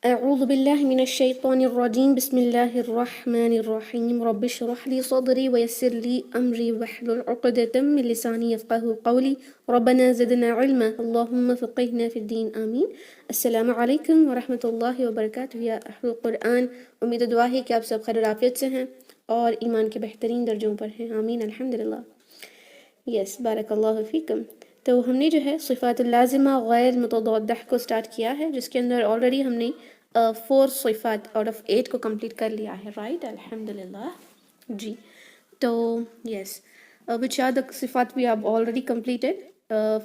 أعوذ بالله من الشيطان الرجيم بسم الله الرحمن الرحيم رب اشرح لي صدري ويسر لي أمري واحلل عقدة من لساني يفقهوا قولي ربنا زدنا علما اللهم فقهنا في الدين آمين. السلام علیکم ورحمۃ اللہ وبرکاتہ یا اہل القرآن. امید دعا ہے کہ آپ سب خیر و عافیت سے ہیں اور ایمان کے بہترین درجوں پر ہیں. آمین الحمدللہ. یس بارک اللہ فیکم. تو ہم نے جو ہے صفات اللازمہ غیر متضادہ کو سٹارٹ کیا ہے، جس کے اندر آلریڈی ہم نے 4 صفات آؤٹ آف 8 کو کمپلیٹ کر لیا ہے. رائٹ الحمدللہ. جی تو یس وچ آر دا صفات we have already completed.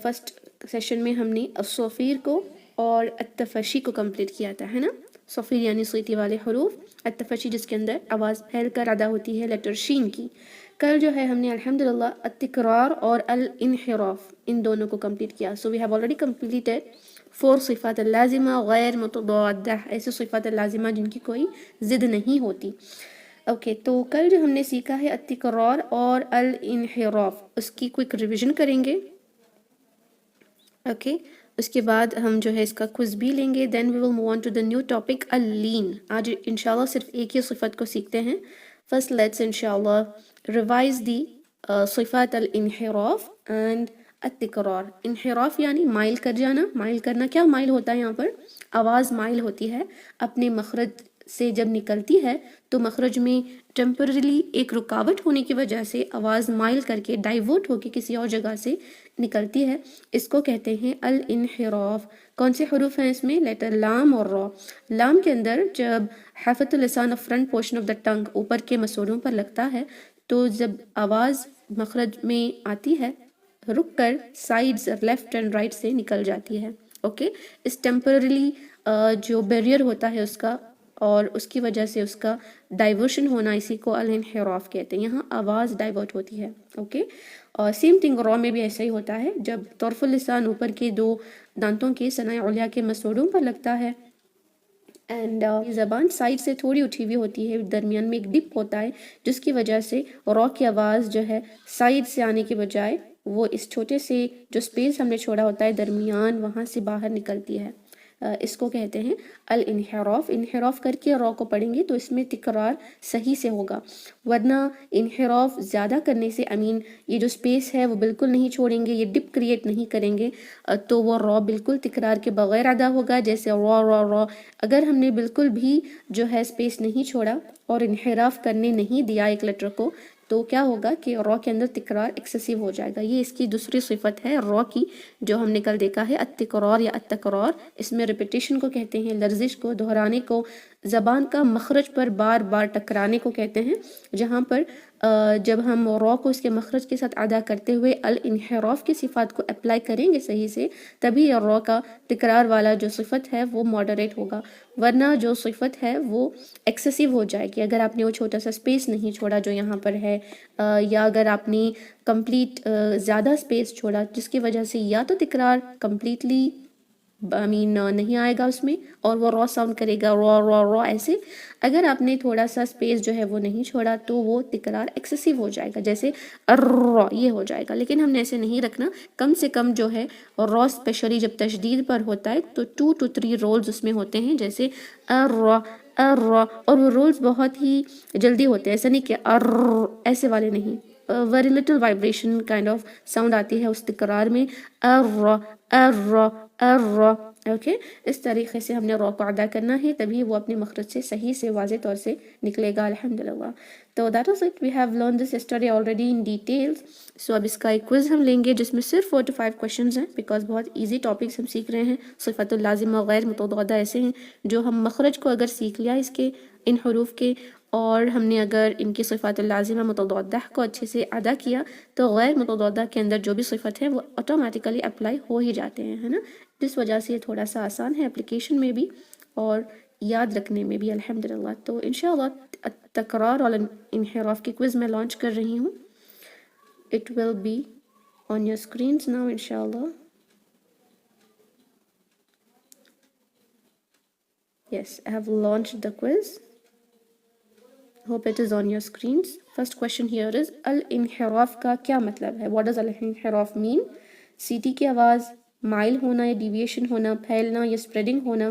First session میں ہم نے الصفیر کو اور التفشی کو کمپلیٹ کیا تھا، ہے نا. صفیر یعنی صیتی والے حروف، التفشی جس کے اندر آواز پھیل کر ادا ہوتی ہے لیٹر شین کی. کل جو ہے ہم نے الحمدللہ التکرار اور الانحراف ان دونوں کو کمپلیٹ کیا. سو وی ہیو آلریڈی کمپلیٹڈ 4 صفات اللازمہ غیر متضادہ، ایسے صفات اللازمہ جن کی کوئی ضد نہیں ہوتی. اوکے تو کل جو ہم نے سیکھا ہے التکرار اور الانحراف، اس کی کوئک ریویژن کریں گے. اوکے اس کے بعد ہم جو ہے اس کا کوئز بھی لیں گے. Then we will move on to the new topic اللین. آج انشاءاللہ صرف ایک ہی صفت کو سیکھتے ہیں. فرسٹ لیٹس انشاءاللہ ریوائز دی صفات الانحراف اینڈ التکرار. انحراف یعنی مائل کر جانا. مائل کرنا کیا مائل ہوتا ہے؟ یہاں پر آواز مائل ہوتی ہے اپنے مخرج سے، جب نکلتی ہے تو مخرج میں ٹیمپرریلی ایک رکاوٹ ہونے کی وجہ سے آواز مائل کر کے ڈائیورٹ ہو کے کسی اور جگہ سے نکلتی ہے. اس کو کہتے ہیں الانحراف. کون سے حروف ہیں اس میں؟ لیٹر لام اور را. لام کے اندر جب حافۃ اللسان فرنٹ پورشن آف دا ٹنگ اوپر کے مسوڑوں پر لگتا ہے تو جب آواز مخرج میں آتی ہے رک کر سائیڈز لیفٹ اینڈ رائٹ سے نکل جاتی ہے. اوکے اس ٹیمپرریلی جو بیریئر ہوتا ہے اس کا اور اس کی وجہ سے اس کا ڈائیورشن ہونا، اسی کو الانحراف کہتے ہیں. یہاں آواز ڈائیورٹ ہوتی ہے. اوکے اور سیم تھنگ را میں بھی ایسا ہی ہوتا ہے. جب طرف اللسان اوپر کے 2 دانتوں کے ثنائے علیہ کے مسوڑوں پر لگتا ہے اینڈ زبان سائڈ سے تھوڑی اٹھی ہوئی ہوتی ہے، درمیان میں ایک ڈپ ہوتا ہے جس کی وجہ سے را کی آواز جو ہے سائڈ سے آنے کے بجائے وہ اس چھوٹے سے جو سپیس ہم نے چھوڑا ہوتا ہے درمیان، وہاں سے باہر نکلتی ہے. اس کو کہتے ہیں الانحراف. انحراف کر کے را کو پڑھیں گے تو اس میں تکرار صحیح سے ہوگا، ورنہ انحراف زیادہ کرنے سے یہ جو سپیس ہے وہ بالکل نہیں چھوڑیں گے، یہ ڈپ کریٹ نہیں کریں گے تو وہ را بالکل تکرار کے بغیر ادا ہوگا. جیسے را را را، اگر ہم نے بالکل بھی جو ہے سپیس نہیں چھوڑا اور انحراف کرنے نہیں دیا ایک لیٹر کو تو کیا ہوگا کہ را کے اندر تکرار ایکسیسیو ہو جائے گا. یہ اس کی دوسری صفت ہے را کی، جو ہم نے کل دیکھا ہے التکرار یا التکرار. اس میں ریپیٹیشن کو کہتے ہیں، لرزش کو، دہرانے کو، زبان کا مخرج پر بار بار ٹکرانے کو کہتے ہیں. جہاں پر جب ہم را کو اس کے مخرج کے ساتھ ادا کرتے ہوئے الانحراف کی صفات کو اپلائی کریں گے صحیح سے، تبھی را کا تکرار والا جو صفت ہے وہ ماڈریٹ ہوگا، ورنہ جو صفت ہے وہ ایکسیسیو ہو جائے گی اگر آپ نے وہ چھوٹا سا سپیس نہیں چھوڑا جو یہاں پر ہے، یا اگر آپ نے کمپلیٹ زیادہ سپیس چھوڑا جس کی وجہ سے یا تو تکرار کمپلیٹلی نہیں آئے گا اس میں اور وہ را ساؤنڈ کرے گا را را را ایسے. اگر آپ نے تھوڑا سا سپیس جو ہے وہ نہیں چھوڑا تو وہ تکرار ایکسیسیو ہو جائے گا، جیسے را یہ ہو جائے گا. لیکن ہم نے ایسے نہیں رکھنا، کم سے کم جو ہے را اسپیشلی جب تشدید پر ہوتا ہے تو 2 to 3 رولز اس میں ہوتے ہیں، جیسے را را، اور وہ رولز بہت ہی جلدی ہوتے ہیں، ایسا نہیں کہ ایسے والے نہیں. Very little vibration kind of sound آتی ہے اس تکرار میں، را را را. اوکے اس طریقے سے ہم نے را کو ادا کرنا ہے، تبھی وہ اپنے مخرج سے صحیح سے واضح طور سے نکلے گا. الحمدللہ. تو that was it. We have learn this study already in details. So اب اس کا ایک کوئز ہم لیں گے جس میں صرف 4 to 5 کوشچنز ہیں، بیکاز بہت ایزی ٹاپکس ہم سیکھ رہے ہیں. صفت اللازمہ غیر متضادہ ایسے ہیں جو ہم مخرج کو اگر سیکھ لیا اس کے، ان حروف کے، اور ہم نے اگر ان کی صفات اللازمہ متضادہ کو اچھے سے ادا کیا تو غیر متضادہ کے اندر جو بھی صفت ہے وہ آٹومیٹیکلی اپلائی ہو ہی جاتے ہیں، ہے نا. جس وجہ سے یہ تھوڑا سا آسان ہے اپلیکیشن میں بھی اور یاد رکھنے میں بھی. الحمدللہ. تو انشاءاللہ تکرار اور انحراف کی کوئز میں لانچ کر رہی ہوں. It will be on your screens now inshallah. Yes, I have launched the quiz. Hope it is on your screens. First question here is al-inhiraf کا کیا مطلب ہے؟ What does al-inhiraf mean? سیٹی کی آواز مائل ہونا یا ڈیویشن ہونا، پھیلنا یا اسپریڈنگ ہونا،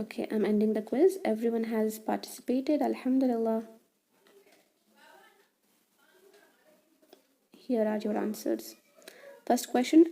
Okay, I'm ending the quiz. Everyone has participated, alhamdulillah. Here are your answers. First question,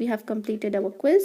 we have completed our quiz.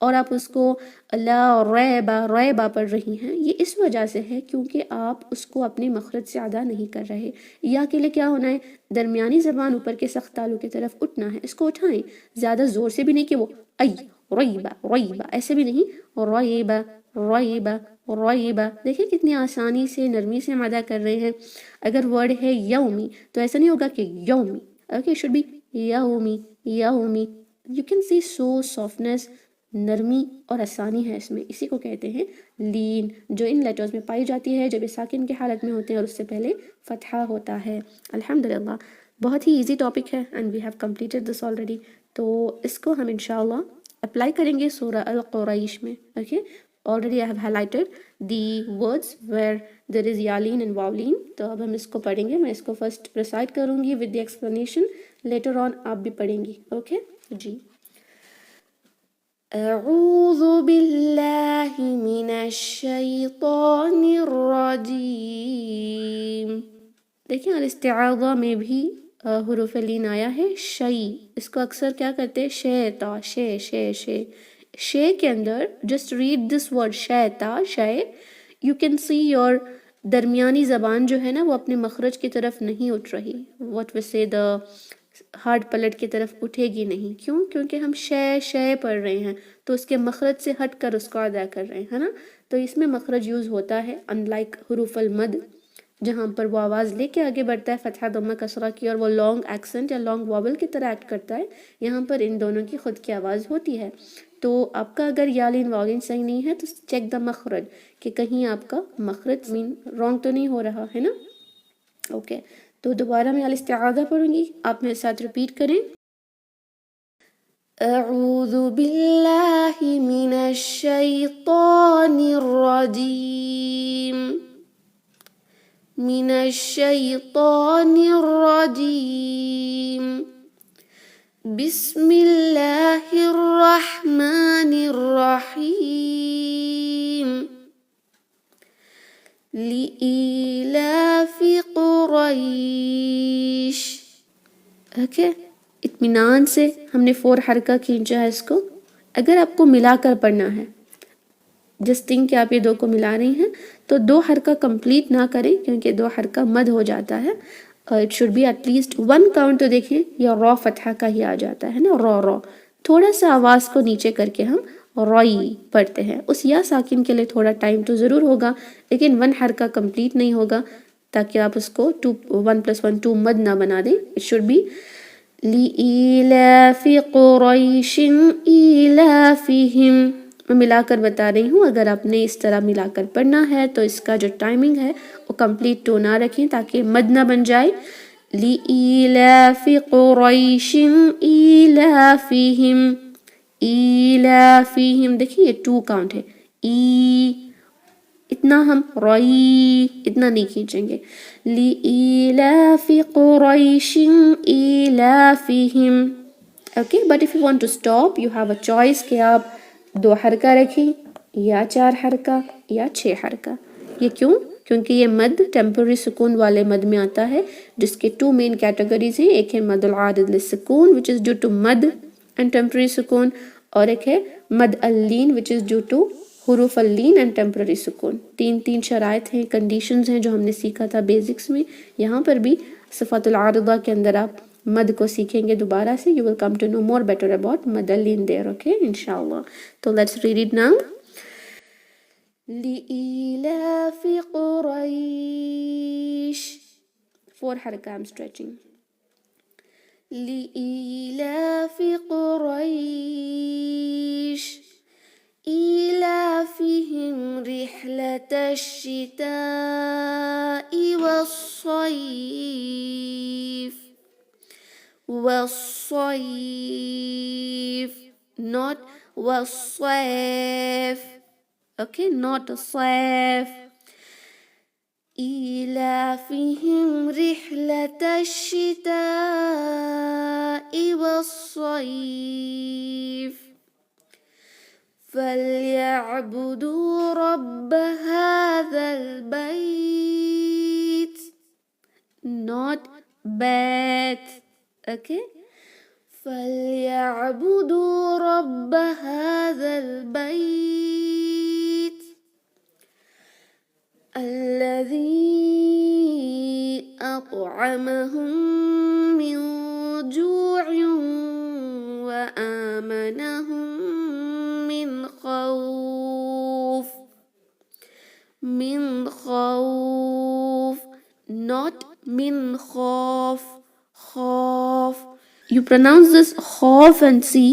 اور آپ اس کو لا ریبا پڑھ رہی ہیں، یہ اس وجہ سے ہے کیونکہ آپ اس کو اپنے مخرج سے ادا نہیں کر رہے. یا کے لیے کیا ہونا ہے، درمیانی زبان اوپر کے سخت تالو کی طرف اٹھنا ہے، اس کو اٹھائیں، زیادہ زور سے بھی نہیں کہ وہ ریبا ایسے بھی نہیں، ریبا ریبا ریبا. دیکھیں کتنی آسانی سے نرمی سے ہم ادا کر رہے ہیں. اگر ورڈ ہے یومی تو ایسا نہیں ہوگا کہ یومی، اوکے شوڈ بی یومی یومی. You can see so softness, نرمی اور آسانی ہے اس میں، اسی کو کہتے ہیں لین، جو ان لیٹرز میں پائی جاتی ہے جب یہ ساکن کی حالت میں ہوتے ہیں اور اس سے پہلے فتحہ ہوتا ہے. الحمدللہ بہت ہی ایزی ٹاپک ہے and we have completed this already. تو اس کو ہم انشاءاللہ اپلائی کریں گے سورہ القریش میں. Okay already I have highlighted the words where there is yalin and wawlin. تو اب ہم اس کو پڑھیں گے، میں اس کو فرسٹ ریسائٹ کروں گی with the explanation, later on آپ بھی پڑھیں گی. اوکے جی. اعوذ باللہ من الشیطان الرجیم. دیکھیں الاستعاذہ میں بھی حروف لین آیا ہے. شی اس کو اکثر کیا کرتے ہیں، شیتا شے شے شے شے کے اندر جسٹ ریڈ دس ورڈ شیتا شے. یو کین سی یور درمیانی زبان جو ہے نا وہ اپنے مخرج کی طرف نہیں اٹھ رہی. واٹ وی سے دا ہارڈ پلٹ کی طرف اٹھے گی نہیں. کیوں؟ کیونکہ ہم شے پڑھ رہے ہیں تو اس کے مخرج سے ہٹ کر اس کو ادا کر رہے ہیں، ہے نا. تو اس میں مخرج یوز ہوتا ہے ان لائک حروف المد جہاں پر وہ آواز لے کے آگے بڑھتا ہے فتحہ ضمہ کسرہ کی اور وہ لانگ ایکسنٹ یا لانگ واول کی طرح ایکٹ کرتا ہے. یہاں پر ان دونوں کی خود کی آواز ہوتی ہے. تو آپ کا اگر یالین واولین صحیح نہیں ہے تو چیک دا مخرج کہ کہیں آپ کا مخرج رانگ تو نہیں ہو رہا ہے نا. اوکے تو دوبارہ میں الاستعاذہ پڑھوں گی، آپ میرے ساتھ ریپیٹ کریں. اعوذ باللہ من الشیطان الرجیم من الشیطان الرجیم بسم اللہ الرحمن الرحیم لإیلاف قریش. اوکے اطمینان سے ہم نے 4 حرکہ کھینچا ہے اس کو. اگر آپ کو ملا کر پڑھنا ہے، جس تھنگ کہ آپ یہ 2 کو ملا رہی ہیں تو 2 حرکہ کمپلیٹ نہ کریں کیونکہ 2 حرکہ مد ہو جاتا ہے. It should be at least 1 count. تو دیکھیں یہ را فتحہ کا ہی آ جاتا ہے نا، را تھوڑا سا آواز کو نیچے کر کے ہم رائی پڑھتے ہیں. اس یا ساکن کے لیے تھوڑا ٹائم تو ضرور ہوگا لیکن 1 حرکہ کمپلیٹ نہیں ہوگا تاکہ آپ اس کو 1 + 1 2 مد نہ بنا دیں. اٹ شوڈ بی لِإِيلَافِ قُرَيْشٍ إِيلَافِهِمْ. میں ملا کر بتا رہی ہوں، اگر آپ نے اس طرح ملا کر پڑھنا ہے تو اس کا جو ٹائمنگ ہے وہ کمپلیٹ ٹو نہ رکھیں تاکہ مد نہ بن جائے. لِإِيلَافِ قُرَيْشٍ إِيلَافِهِمْ إِيلَافِهِمْ. دیکھیں یہ 2 کاؤنٹ ہے، اتنا ہم رائی اتنا نہیں کھینچیں گے. لِإِيلَافِ قُرَيْشٍ إِيلَافِهِمْ. Okay but if you want to stop you have a choice کہ آپ 2 حرکہ رکھیں یا 4 حرکہ یا 6 حرکہ. یہ کیوں؟ کیونکہ یہ مد ٹیمپرری سکون والے مد میں آتا ہے جس کے 2 مین کیٹیگریز ہیں. ایک ہے مد العارض للسکون which is due to مد اینڈ ٹیمپرری سکون، اور ایک ہے مد اللین which is due to حروف اللین اینڈ ٹیمپرری سکون. 3 شرائط ہیں، کنڈیشنز ہیں جو ہم نے سیکھا تھا بیسکس میں. یہاں پر بھی صفات العارضہ کے اندر آپ مد کو سیکھیں گے دوبارہ سے. You will come to know more better about مد اللین there. Okay انشاءاللہ. تو let's read it now. لِإِيلَافِ قُرَيْشٍ 4 حرکہ I'm stretching. لِإِيلَافِ قُرَيْشٍ إِيلَافِهِمْ رِحْلَةَ الشِّتَاءِ وَالصَّيْفِ not وَالصَّيْفِ. Okay not Saif. إِيلَافِهِمْ رِحْلَةَ الشِّتَاءِ وَالصَّيْفِ فَلْيَعْبُدُوا رَبَّ هَذَا الْبَيْتِ not بيت. okay فَلْيَعْبُدُوا رَبَّ هَذَا الْبَيْتِ الَّذِي أَطْعَمَهُم مِّن جُوعٍ وَآمَنَهُم مِّنْ خوف not من خوف خوف. You pronounce this خوف and see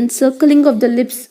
encircling of the lips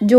جو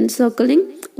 encircling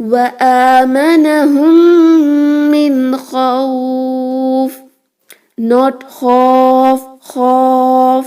وآمنهم من خوف not خوف خوف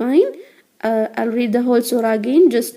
fine. I'll read the whole surah again. just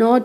not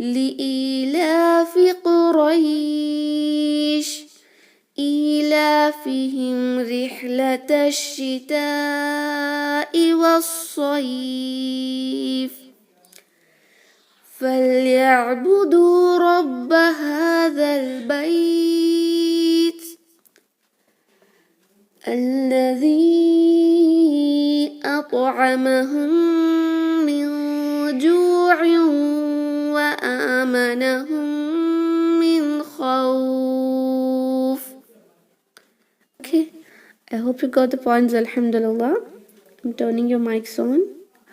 لإيلاف قريش إيلافهم رحلة الشتاء والصيف فليعبدوا رب هذا البيت الذي أطعمهم من جوع وآمنهم من خوف. Okay, I hope you got the points. Alhamdulillah. I'm turning your mics on.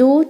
2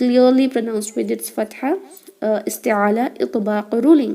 clearly pronounced with its fatha isti'ala itbaq ruling.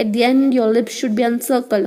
at the end your lips should be encircled.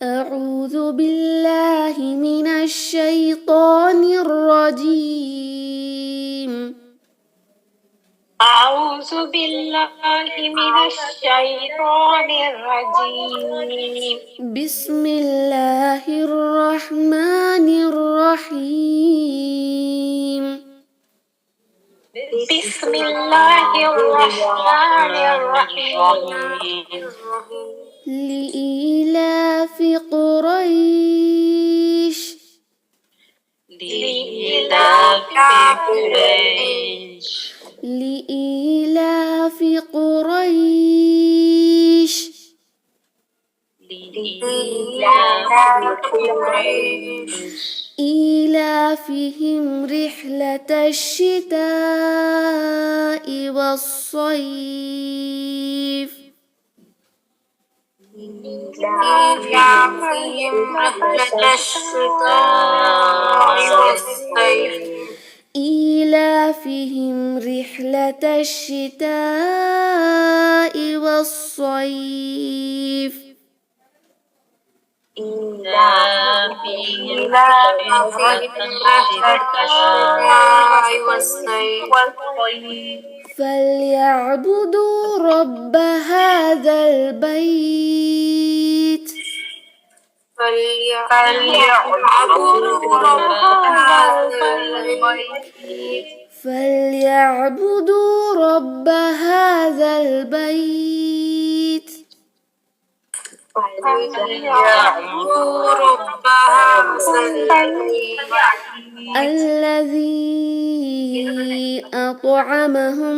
أعوذ بالله من الشيطان الرجيم أعوذ بالله من الشيطان الرجيم بسم الله الرحمن الرحيم بسم الله الرحمن الرحيم لإيلاف قريش لإيلاف قريش لإيلاف قريش إيلافهم رحلة الشتاء والصيف إيلافهم رحلة الشتاء والصيف فليعبدوا رب هذا البيت فليعبدوا رب هذا البيت الذي أطعمهم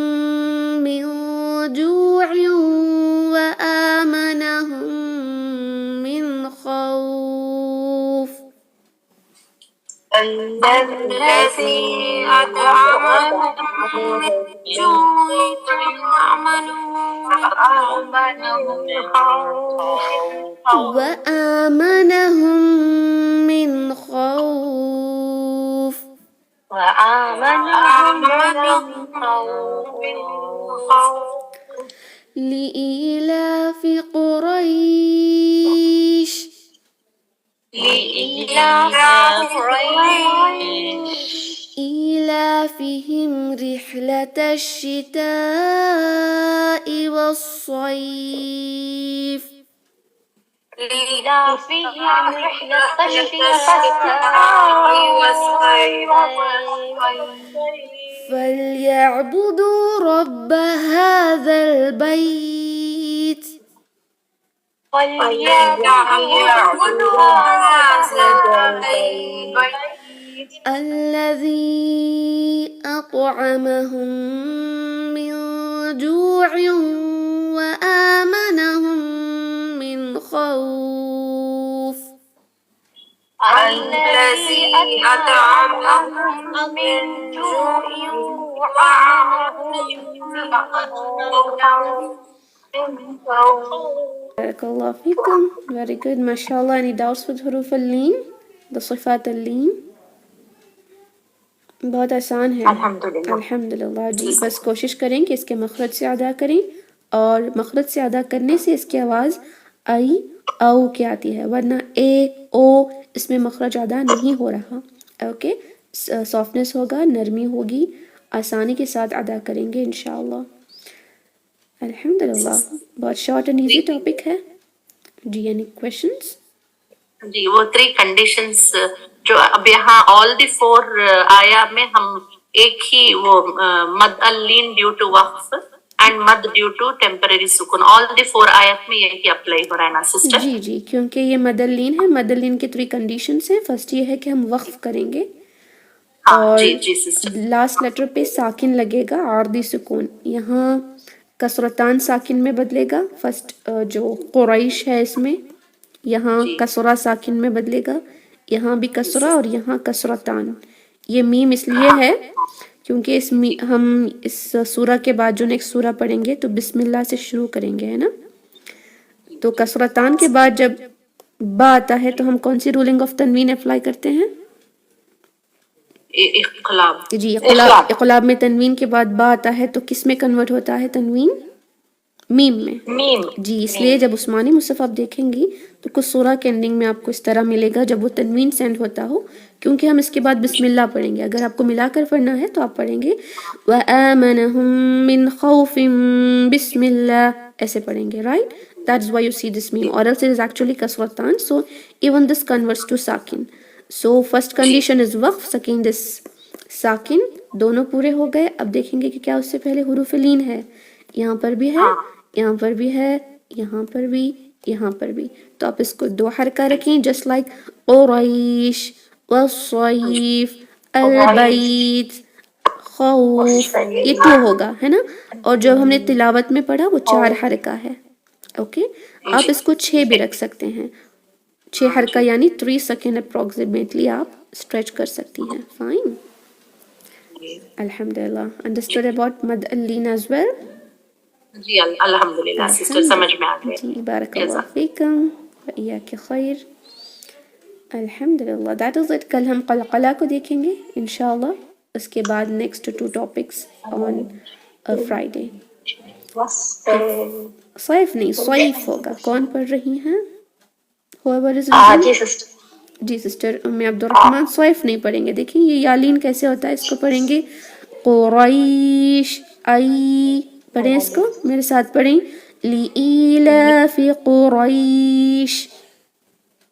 من جوع وآمنهم من خوف الذي أطعمهم من جوع وآمنهم من خوف لإيلاف قريش إيلافهم رحلة الشتاء والصيف فليعبدوا رب هذا البيت الذي أطعمهم من جوع وآمنهم من خوف بارك الله فيكم. Very good. MashaAllah. Any doubts with حروف اللين? The صفات اللين. بہت آسان ہے الحمدللہ جی. بس کوشش کریں کہ اس کے مخرج سے ادا کریں اور مخرج سے ادا کرنے سے اس کی آواز آئی او کی آتی ہے، ورنہ اے او اس میں مخرج ادا نہیں ہو رہا. اوکے سافٹنس ہوگا، نرمی ہوگی، آسانی کے ساتھ ادا کریں گے انشاءاللہ. الحمدللہ بہت شارٹ اینڈ ایزی ٹاپک ہے جی. Any questions? جی وہ 3 کنڈیشنز جو اب یہاں آل دی 4 آیا میں ہم ایک ہی وہ مد اللین ڈیو ٹو وقف اینڈ مد ڈیو ٹو ٹیمپرری سکون، آل دی 4 آیت میں یہی اپلائی ہو رہا ہے نا سسٹر؟ جی جی کیونکہ یہ مد اللین ہے. مد اللین کے 3 کنڈیشنز ہیں. فرسٹ یہ ہے کہ ہم وقف کریں گے اور لاسٹ لیٹر پہ ساکن لگے گا عارضی سکون. یہاں کسرتان ساکن میں بدلے گا. فرسٹ جو قریش ہے اس میں یہاں کسرہ ساکن میں بدلے گا، یہاں بھی کسرہ اور یہاں کسرتان. یہ میم اس لیے ہے کیونکہ ہم اس سورہ کے بعد جو نیکسٹ سورہ پڑھیں گے تو بسم اللہ سے شروع کریں گے ہے نا. تو کسرتان کے بعد جب با آتا ہے تو ہم کون سی رولنگ آف تنوین اپلائی کرتے ہیں؟ اقلاب. جی اقلاب میں تنوین کے بعد با آتا ہے تو کس میں کنورٹ ہوتا ہے تنوین؟ میم میں. جی اس لیے جب عثمانی مصحف آپ دیکھیں گی تو کچھ سورہ کے اینڈنگ میں آپ کو اس طرح ملے گا جب وہ تنوین سینڈ ہوتا ہو، کیونکہ ہم اس کے بعد بسم اللہ پڑھیں گے. اگر آپ کو ملا کر پڑھنا ہے تو آپ پڑھیں گے وَآمَنَهُم مِّن خَوْفٍ بِسْمِ اللَّهِ، ایسے پڑھیں گے. Right, that's why you see this meme, or else it is actually kasratan, so even this converts to sakin. So first condition is waqf, second is sakin. دونوں پورے ہو گئے. اب دیکھیں گے کہ کیا اس سے پہلے حروف لین ہے. یہاں پر بھی ہے، یہاں پر بھی ہے، یہاں پر بھی، یہاں پر بھی. تو آپ اس کو 2 حرکہ رکھیں جسٹ لائک قریش والصیف البیت خوف، یہ 2 ہوگا ہے نا. اور جو ہم نے تلاوت میں پڑھا وہ 4 حرکہ ہے. اوکے آپ اس کو 6 بھی رکھ سکتے ہیں 6 حرکہ یعنی 3 سیکنڈ اپروکسیمیٹلی آپ اسٹریچ کر سکتی ہیں فائن الحمدللہ انڈرسٹوڈ اباؤٹ مد اللین ایز ویل جی الحمدللہ سسٹر سمجھ میں آ گئے. جی بارک اللہ فیکم وإیاک خیر الحمدللہ دیٹ از اٹ کل ہم قلقلہ کو دیکھیں گے انشاءاللہ اس کے بعد نیکسٹ 2 ٹاپکس آن فرائیڈے صیف نہیں صیف ہوگا کون پڑھ رہی ہیں whoever is reading جی سسٹر جی سسٹر ام عبد الرحمن صیف نہیں پڑھیں گے دیکھیں یہ یالین کیسے ہوتا ہے اس کو پڑھیں گے قریش ای پڑھیں اس کو میرے ساتھ پڑھیں لإیلاف قریش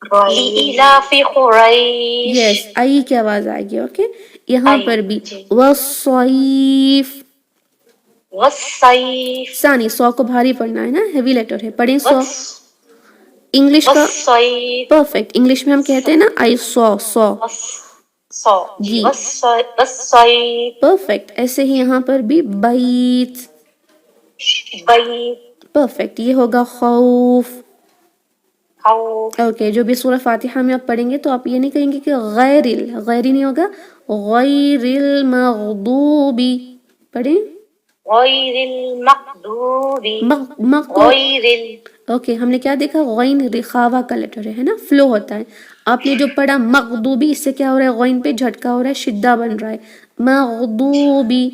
لإیلاف قریش یس ای کی آواز آئے گی اوکے یہاں پر بھی والصیف والصیف ثانی سو کو بھاری پڑھنا ہے نا ہیوی لیٹر ہے پڑھیں سو انگلش کا والصیف پرفیکٹ انگلش میں ہم کہتے ہیں نا آئی سو سو جی والصیف پرفیکٹ ایسے ہی یہاں پر بھی بیت بیت پرفیکٹ یہ ہوگا خوف خوف اوکے جو بھی سورہ فاتحہ میں آپ پڑھیں گے تو آپ یہ نہیں کہیں گے کہ غیر ہی نہیں ہوگا غیر المغضوبی پڑھیں غیر المغضوب غیر اوکے ہم نے کیا دیکھا غین رخاوہ کا لیٹر ہے نا فلو ہوتا ہے آپ نے جو پڑھا مغضوبی اس سے کیا ہو رہا ہے غین پہ جھٹکا ہو رہا ہے شدہ بن رہا ہے مغضوبی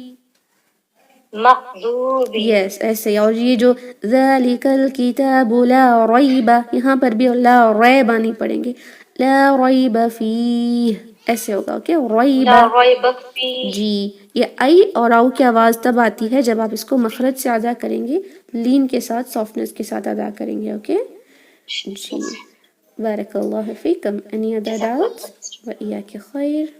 مغضوبی یس ایسے اور یہ جو ذالک الکتاب لا ریب یہاں پر بھی لا ریب نہیں پڑھیں گے لا ریب فیہ ایسے ہوگا اوکے ریب لا ریب فیہ جی یہ آئی اور آؤ کی آواز تب آتی ہے جب آپ اس کو مخرج سے ادا کریں گے لین کے ساتھ سافٹنس کے ساتھ ادا کریں گے اوکے جی بارک اللہ فیکم any other doubts وإیاک خیر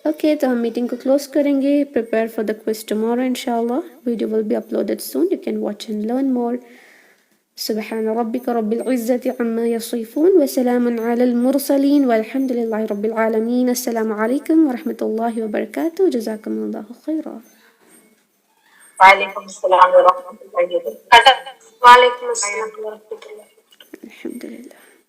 اوکے تو ہم میٹنگ کو کلوز کریں گے prepare for the quiz tomorrow انشاءاللہ video will be uploaded soon you can watch and learn more سبحان ربك رب العزة عما يصفون وسلام على المرسلين والحمد لله رب العالمين السلام عليكم ورحمة الله وبركاته جزاكم الله خيرا وعلیکم السلام ورحمۃ اللہ وبرکاتہ. وعلیکم السلام ورحمۃ اللہ الحمد لله